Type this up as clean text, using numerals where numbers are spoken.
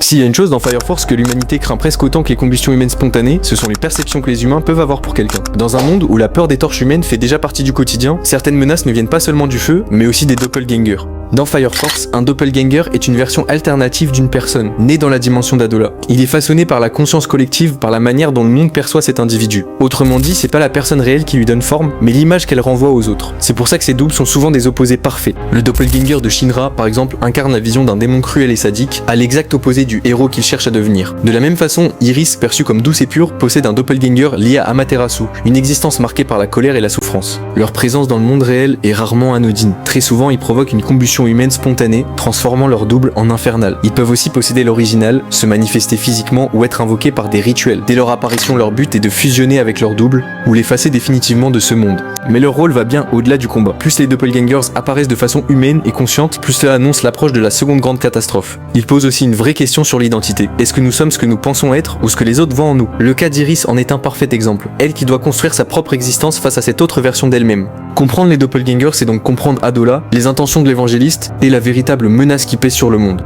S'il y a une chose dans Fire Force que l'humanité craint presque autant que les combustions humaines spontanées, ce sont les perceptions que les humains peuvent avoir pour quelqu'un. Dans un monde où la peur des torches humaines fait déjà partie du quotidien, certaines menaces ne viennent pas seulement du feu, mais aussi des doppelgangers. Dans Fire Force, un doppelganger est une version alternative d'une personne, née dans la dimension d'Adola. Il est façonné par la conscience collective, par la manière dont le monde perçoit cet individu. Autrement dit, c'est pas la personne réelle qui lui donne forme, mais l'image qu'elle renvoie aux autres. C'est pour ça que ces doubles sont souvent des opposés parfaits. Le doppelganger de Shinra, par exemple, incarne la vision d'un démon cruel et sadique, à l'exact opposé du héros qu'il cherche à devenir. De la même façon, Iris, perçue comme douce et pure, possède un doppelganger lié à Amaterasu, une existence marquée par la colère et la souffrance. Leur présence dans le monde réel est rarement anodine. Très souvent, ils provoquent une combustion humaine spontanée, transformant leur double en infernal. Ils peuvent aussi posséder l'original, se manifester physiquement ou être invoqués par des rituels. Dès leur apparition, leur but est de fusionner avec leur double ou l'effacer définitivement de ce monde. Mais leur rôle va bien au-delà du combat. Plus les doppelgangers apparaissent de façon humaine et consciente, plus cela annonce l'approche de la seconde grande catastrophe. Ils posent aussi une vraie question sur l'identité. Est-ce que nous sommes ce que nous pensons être ou ce que les autres voient en nous? Le cas d'Iris en est un parfait exemple. Elle qui doit construire sa propre existence face à cette autre version d'elle-même. Comprendre les doppelgangers, c'est donc comprendre Adola, les intentions de l'évangéliste et la véritable menace qui pèse sur le monde.